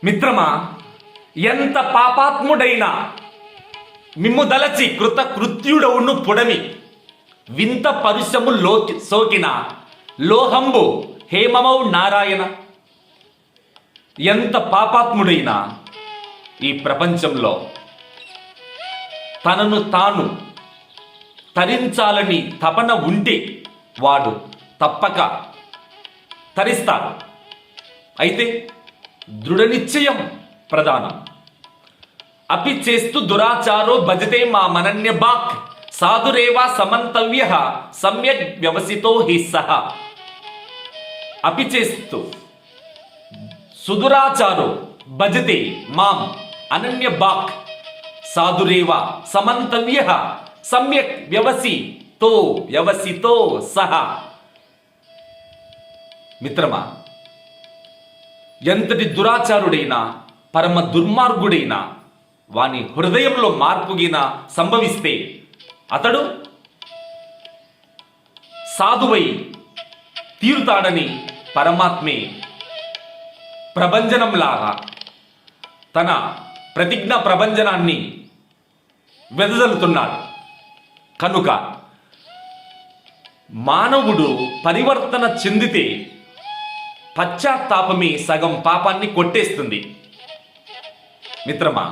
మిత్రమా, ఎంత పాపాత్ముడైనా మిమ్ము దలచి కృతకృత్యుడవును పొడమి వింత పరుషము సోకిన లోహంబు హేమమౌ నారాయణ. ఎంత పాపాత్ముడైనా ఈ ప్రపంచంలో తనను తాను తరించాలని తపన ఉంటే వాడు తప్పక తరిస్తాడు. అయితే దృఢ నిశ్చయం ప్రధానం. అపి చేస్తూ దురాచారో భజతే మా మనన్య బాక్ సాధురేవా సమంతవ్య సమ్యక్ వ్యవసితో హి సహ. అపి చేస్తూ సుదురాచారో భజతే మాం అనన్య బాక్ సాధురేవా సమంతవ్య సమ్యక్ వ్యవసితో సహ. మిత్రమా, ఎంతటి దురాచారుడైనా పరమ దుర్మార్గుడైనా వాని హృదయంలో మార్పుగిన సంభవిస్తే అతడు సాధువై తీరుతాడని పరమాత్మే ప్రభంజనంలాగా తన ప్రతిజ్ఞ ప్రభంజనాన్ని వెదజల్లుతున్నాడు. కనుక మానవుడు పరివర్తన చెందితే పశ్చాత్తాపమే సగం పాపాన్ని కొట్టేస్తుంది. మిత్రమా,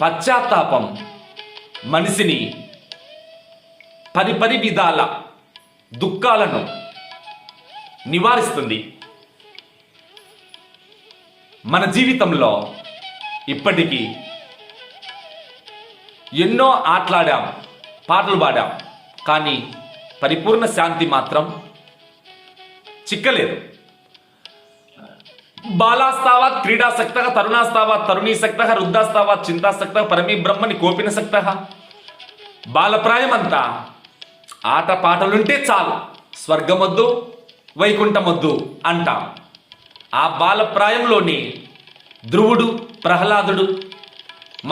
పశ్చాత్తాపం మనిషిని పరిపరి విధాల దుఃఖాలను నివారిస్తుంది. మన జీవితంలో ఇప్పటికీ ఎన్నో ఆటలాడాం, పాటలు పాడాం, కానీ పరిపూర్ణ శాంతి మాత్రం చిక్కలేదు. బాలాస్తావాత్ క్రీడాసక్త, తరుణాస్తావాత్ తరుణీసక్త, వృద్ధాస్తావాత్ చింతాసక్త, పరమీ బ్రహ్మని కోపినసక్త. బాలప్రాయమంతా ఆట పాటలుంటే చాలు, స్వర్గమొద్దు వైకుంఠమొద్దు అంటాం. ఆ బాలప్రాయంలోని ధ్రువుడు, ప్రహ్లాదుడు,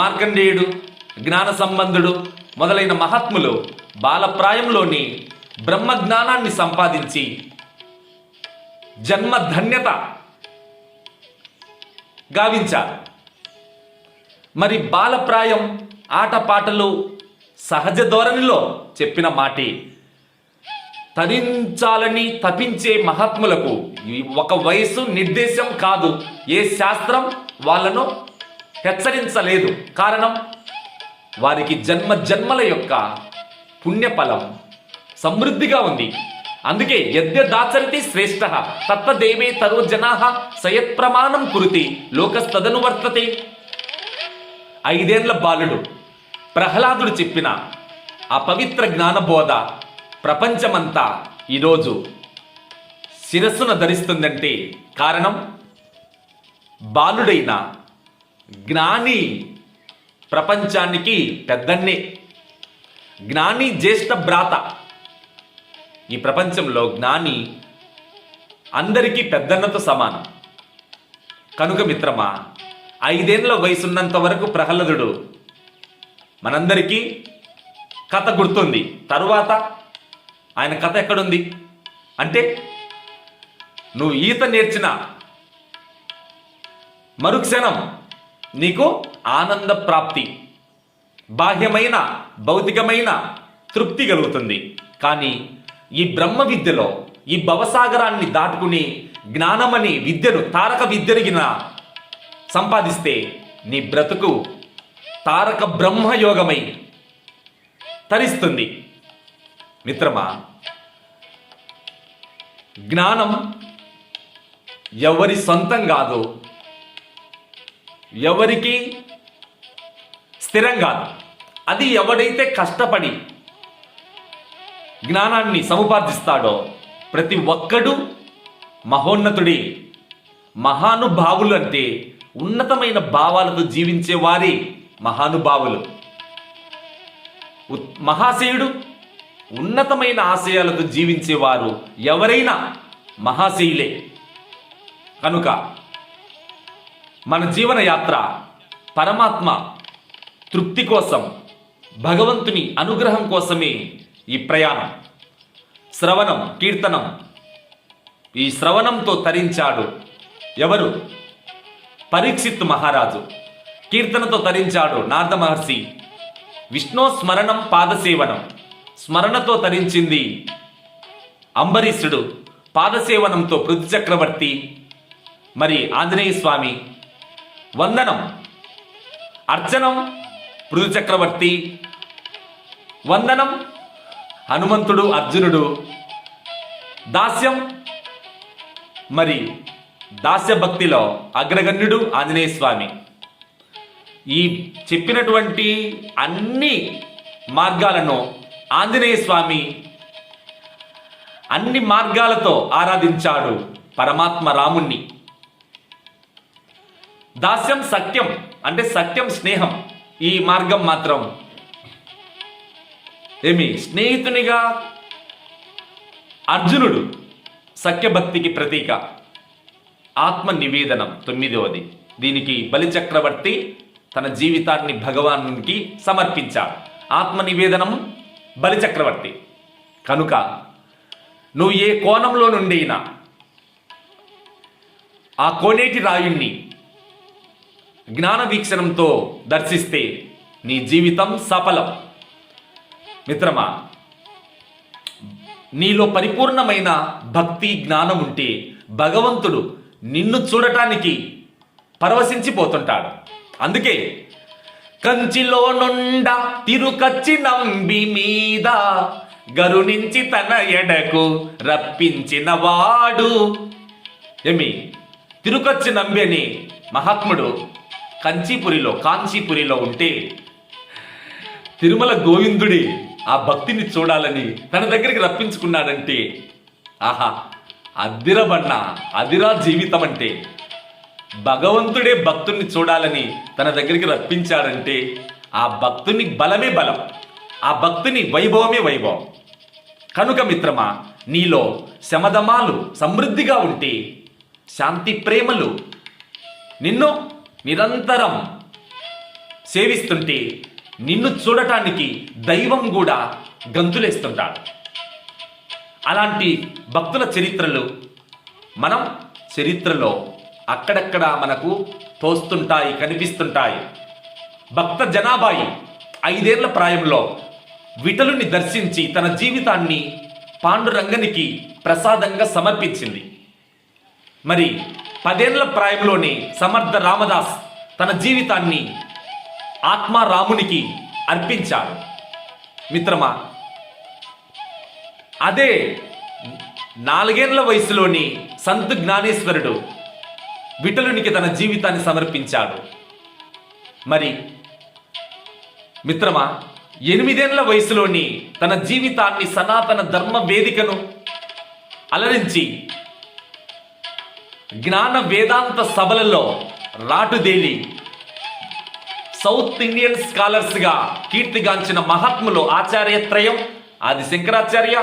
మార్కండేయుడు, జ్ఞాన సంబంధుడు మొదలైన మహాత్ములు బాలప్రాయంలోని బ్రహ్మజ్ఞానాన్ని సంపాదించి జన్మధన్యత గావించారు. మరి బాలప్రాయం ఆటపాటలు సహజ ధోరణిలో చెప్పిన మాటే తరించాలని తపించే మహాత్ములకు ఒక వయసు నిర్దేశం కాదు. ఏ శాస్త్రం వాళ్ళను హెచ్చరించలేదు. కారణం, వారికి జన్మ జన్మల యొక్క పుణ్యఫలం సమృద్ధిగా ఉంది. అందుకే యద్యదాచరితి శ్రేష్ఠ తత్వదేవే తరో జనాః సయత్ ప్రమాణం కురుతి లోకస్తదను వర్తతే. 5 ఏళ్ల బాలుడు ప్రహ్లాదుడు చెప్పిన ఆ పవిత్ర జ్ఞానబోధ ప్రపంచమంతా ఈరోజు శిరస్సును ధరిస్తుందంటే కారణం, బాలుడైన జ్ఞాని ప్రపంచానికి పెద్దన్నే. జ్ఞాని జ్యేష్ఠ భ్రాత. ఈ ప్రపంచంలో జ్ఞాని అందరికీ పెద్దన్నతో సమానం. కనుక మిత్రమా, 5 ఏళ్ల వయసున్నంత వరకు ప్రహ్లాదుడు మనందరికీ కథ గుర్తుంది. తరువాత ఆయన కథ ఎక్కడుంది అంటే, నువ్వు ఈత నేర్చిన మరుక్షణం నీకు ఆనంద ప్రాప్తి, బాహ్యమైన భౌతికమైన తృప్తి కలుగుతుంది. కానీ ఈ బ్రహ్మ విద్యలో ఈ భవసాగరాన్ని దాటుకుని జ్ఞానమని విద్యను, తారక విద్యరిగిన సంపాదిస్తే నీ బ్రతుకు తారక బ్రహ్మయోగమై తరిస్తుంది. మిత్రమా, జ్ఞానం ఎవరి సొంతం కాదు, ఎవరికి స్థిరం కాదు. అది ఎవడైతే కష్టపడి జ్ఞానాన్ని సముపార్జిస్తాడో ప్రతి ఒక్కడు మహోన్నతుడి. మహానుభావులు అంటే ఉన్నతమైన భావాలతో జీవించే వారి మహానుభావులు. మహాశయుడు ఉన్నతమైన ఆశయాలతో జీవించేవారు ఎవరైనా మహాశయులే. కనుక మన జీవన యాత్ర పరమాత్మ తృప్తి కోసం, భగవంతుని అనుగ్రహం కోసమే ఈ ప్రయాణం. శ్రవణం, కీర్తనం. ఈ శ్రవణంతో తరించాడు ఎవరు? పరీక్షిత్ మహారాజు కీర్తనతో తరించాడు. నారద మహర్షి విష్ణు స్మరణం పాదసేవనం, స్మరణతో తరించింది అంబరీషుడు, పాదసేవనంతో పృథు చక్రవర్తి, మరి ఆంజనేయ స్వామి వందనం, అర్చనం పృథు చక్రవర్తి, వందనం హనుమంతుడు అర్జునుడు, దాస్యం మరి దాస్య భక్తిలో అగ్రగణ్యుడు ఆంజనేయ స్వామి. ఈ చెప్పినటువంటి అన్ని మార్గాలను ఆంజనేయ స్వామి అన్ని మార్గాలతో ఆరాధించాడు పరమాత్మ రాముణ్ణి. దాస్యం సత్యం అంటే సత్యం స్నేహం. ఈ మార్గం మాత్రం స్నేహితునిగా అర్జునుడు సఖ్యభక్తికి ప్రతీక. ఆత్మ నివేదనం 9వది. దీనికి బలిచక్రవర్తి తన జీవితాన్ని భగవానునికి సమర్పించాడు. ఆత్మ నివేదనం బలిచక్రవర్తి. కనుక నువ్వు ఏ కోణంలో నుండైనా ఆ కోనేటి రాయుణ్ణి జ్ఞాన వీక్షణంతో దర్శిస్తే నీ జీవితం సఫలం. మిత్రమా, నీలో పరిపూర్ణమైన భక్తి జ్ఞానం ఉంటే భగవంతుడు నిన్ను చూడటానికి పరవశించిపోతుంటాడు. అందుకే కంచిలో నుండ తిరుకచ్చి నంబి మీద గరునించి తన ఎడకు రప్పించిన వాడు. తిరుకచ్చి నంబి అని మహాత్ముడు కాంచీపురిలో ఉంటే తిరుమల గోవిందుడి ఆ భక్తిని చూడాలని తన దగ్గరికి రప్పించుకున్నాడంటే ఆహా, అదిరా జీవితం అంటే. భగవంతుడే భక్తుణ్ణి చూడాలని తన దగ్గరికి రప్పించాడంటే ఆ భక్తుని బలమే బలం, ఆ భక్తుని వైభవమే వైభవం. కనుక మిత్రమా, నీలో శమదమాలు సమృద్ధిగా ఉంటే, శాంతి ప్రేమలు నిన్ను నిరంతరం సేవిస్తుంటే, నిన్ను చూడటానికి దైవం కూడా గంతులేస్తుంటాడు. అలాంటి భక్తుల చరిత్రలు మనం చరిత్రలో అక్కడక్కడ మనకు తోస్తుంటాయి, కనిపిస్తుంటాయి. భక్త జనాభాయి 5 ఏళ్ల ప్రాయంలో విఠలుని దర్శించి తన జీవితాన్ని పాండురంగనికి ప్రసాదంగా సమర్పించింది. మరి 10 ఏళ్ల ప్రాయంలోనే సమర్థ రామదాస్ తన జీవితాన్ని ఆత్మారామునికి అర్పించాడు. మిత్రమా, అదే 4 ఏళ్ల వయసులోని సంత్ జ్ఞానేశ్వరుడు విఠలునికి తన జీవితాన్ని సమర్పించాడు. మరి మిత్రమా, 8 ఏళ్ల వయసులోని తన జీవితాన్ని సనాతన ధర్మ వేదికను అలరించి జ్ఞాన వేదాంత సభలలో రాటుదేలి సౌత్ ఇండియన్ స్కాలర్స్గా కీర్తిగాంచిన మహాత్ములు ఆచార్యత్రయం, ఆది శంకరాచార్య,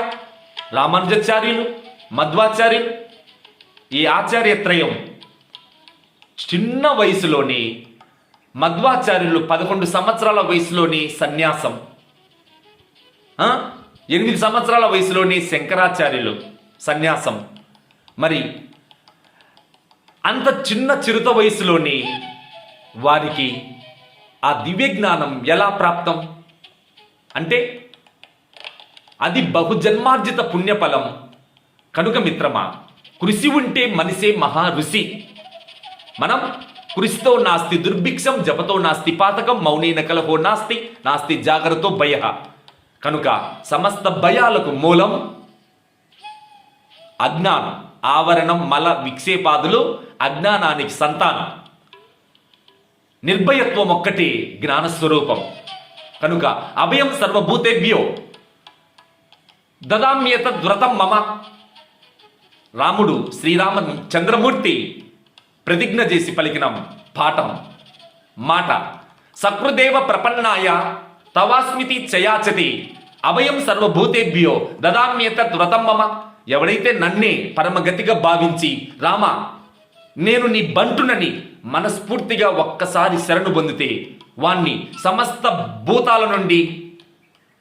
రామానుజాచార్యులు, మధ్వాచార్యులు. ఈ ఆచార్యత్రయం చిన్న వయసులోని మధ్వాచార్యులు 11 సంవత్సరాల వయసులోని సన్యాసం, 8 సంవత్సరాల వయసులోని శంకరాచార్యులు సన్యాసం. మరి అంత చిన్న చిరుత వయసులోని వారికి ఆ దివ్య జ్ఞానం ఎలా ప్రాప్తం అంటే అది బహుజన్మార్జిత పుణ్యఫలం. కనుక మిత్రమా, కృషి ఉంటే మనిషే మహా ఋషి. మనం కృషితో నాస్తి దుర్భిక్షం, జపతో నాస్తి పాతకం, మౌనేన కలహో నాస్తి జాగ్రత్తో భయ. కనుక సమస్త భయాలకు మూలం అజ్ఞానం. ఆవరణం మల విక్షేపాదులు అజ్ఞానానికి సంతానం. నిర్భయత్వం ఒక్కటే జ్ఞానస్వరూపం. కనుక అభయం సర్వభూతేభ్యో దదామ్యేతద్వ్రతం మమ. రాముడు శ్రీరామచంద్రమూర్తి ప్రతిజ్ఞ చేసి పలికిన పాఠం మాట. సకృదేవ ప్రపన్నాయ తవాస్మితి చయాచతి అభయం సర్వభూతేభ్యో దదామ్యేతద్వ్రతం మమ. ఎవడైతే నన్నే పరమగతిగా భావించి రామ నేను నీ బంటునని మనస్ఫూర్తిగా ఒక్కసారి శరణు పొందితే వాణ్ణి సమస్త భూతాల నుండి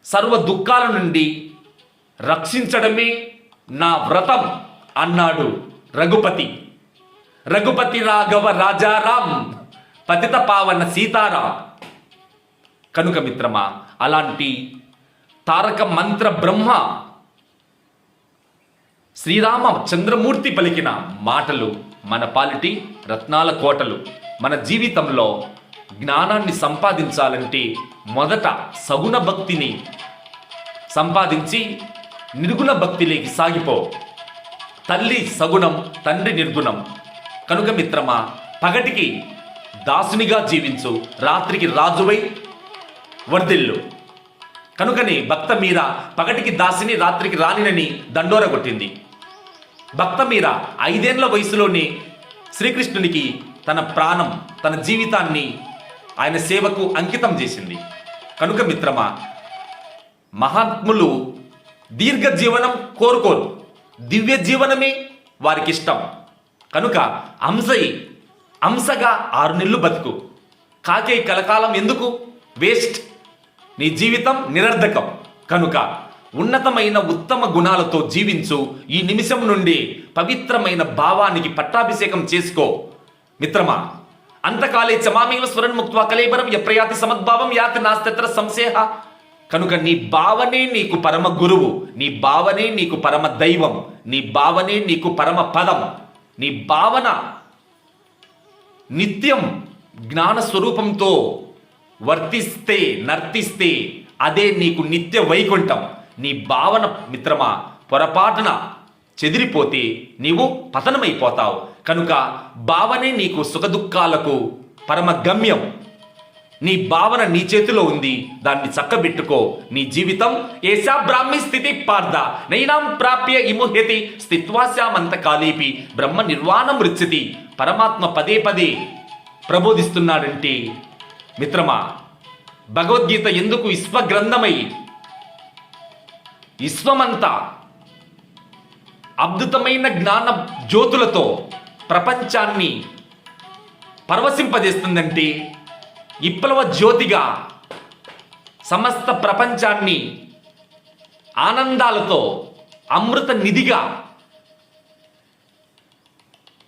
సర్వ దుఃఖాల నుండి రక్షించడమే నా వ్రతం అన్నాడు రఘుపతి. రఘుపతి రాఘవ రాజారాం, పతిత పావన సీతారాం. కనుక మిత్రమా, అలాంటి తారక మంత్ర బ్రహ్మ శ్రీరామ చంద్రమూర్తి పలికిన మాటలు మన పాలిటి రత్నాల కోటలు. మన జీవితంలో జ్ఞానాన్ని సంపాదించాలంటే మొదట సగుణ భక్తిని సంపాదించి నిర్గుణ భక్తిలోకి సాగిపో. తల్లి సగుణం, తండ్రి నిర్గుణం. కనుక మిత్రమా, పగటికి దాసునిగా జీవించు, రాత్రికి రాజువై వర్ధిల్లు. కనుకనే భక్త మీరా పగటికి దాసిని, రాత్రికి రాణినని దండోర కొట్టింది. భక్త మీరా 5 ఏళ్ల వయసులోనే శ్రీకృష్ణునికి తన ప్రాణం, తన జీవితాన్ని ఆయన సేవకు అంకితం చేసింది. కనుక మిత్రమా, మహాత్ములు దీర్ఘ జీవనం కోరుకోరు, దివ్య జీవనమే వారికి ఇష్టం. కనుక అంశగా 6 నెలలు బతుకు. కాకే కలకాలం ఎందుకు? వేస్ట్. నీ జీవితం నిరర్ధకం. కనుక ఉన్నతమైన ఉత్తమ గుణాలతో జీవించు. ఈ నిమిషం నుండి పవిత్రమైన భావానికి పట్టాభిషేకం చేసుకో మిత్రమా. అంతకాలే చమామేవ స్వరణ్ముక్త్వా కలేబరం యప్రయాతి సమద్భావం యాతి నాస్తత్ర సంశయ. కనుక నీ భావనే నీకు పరమ గురువు, నీ భావనే నీకు పరమ దైవం, నీ భావనే నీకు పరమ పదం. నీ భావన నిత్యం జ్ఞాన స్వరూపంతో నర్తిస్తే అదే నీకు నిత్య వైకుంఠం. నీ భావన మిత్రమా పొరపాటున చెదిరిపోతే నీవు పతనమైపోతావు. కనుక భావనే నీకు సుఖదుఖాలకు పరమ గమ్యం. నీ భావన నీ చేతిలో ఉంది, దాన్ని చక్కబెట్టుకో. నీ జీవితం ఏషా బ్రాహ్మి స్థితి పార్థ నైనాం ప్రాప్య ఇముహ్యతి స్థిత్వాస్యామంత కాలేపి బ్రహ్మ నిర్వాణం రుచ్యతి. పరమాత్మ పదే పదే ప్రబోధిస్తున్నాడంటే మిత్రమా, భగవద్గీత ఎందుకు విశ్వగ్రంథమై విశ్వమంతా అద్భుతమైన జ్ఞాన జ్యోతులతో ప్రపంచాన్ని పరవశింపజేస్తుందంటే, విప్లవ జ్యోతిగా సమస్త ప్రపంచాన్ని ఆనందాలతో అమృత నిధిగా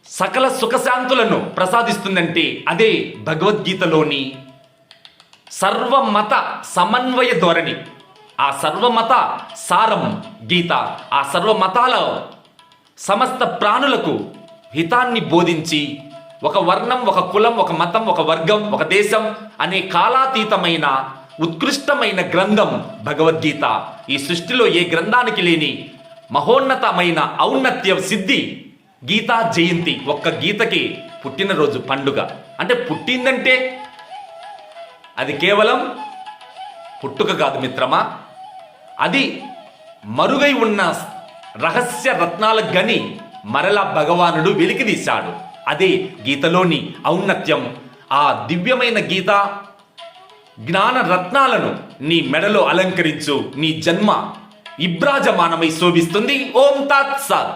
సకల సుఖశాంతులను ప్రసాదిస్తుందంటే అదే భగవద్గీతలోని సర్వమత సమన్వయ ధోరణి. ఆ సర్వమత సారం గీత. ఆ సర్వమతాల సమస్త ప్రాణులకు హితాన్ని బోధించి, ఒక వర్ణం, ఒక కులం, ఒక మతం, ఒక వర్గం, ఒక దేశం అనే కాలాతీతమైన ఉత్కృష్టమైన గ్రంథం భగవద్గీత. ఈ సృష్టిలో ఏ గ్రంథానికి లేని మహోన్నతమైన ఔన్నత్య సిద్ధి గీతా జయంతి. ఒక్క గీతకి పుట్టినరోజు పండుగ. అంటే పుట్టిందంటే అది కేవలం పుట్టుక కాదు మిత్రమా, అది మరుగై ఉన్న రహస్య రత్నాల గని మరలా భగవానుడు వెలికితీశాడు. అదే గీతలోని ఔన్నత్యం. ఆ దివ్యమైన గీత జ్ఞాన రత్నాలను నీ మెడలో అలంకరించు. నీ జన్మ ఇబ్రాజమానమై శోభిస్తుంది. ఓం తత్సత్.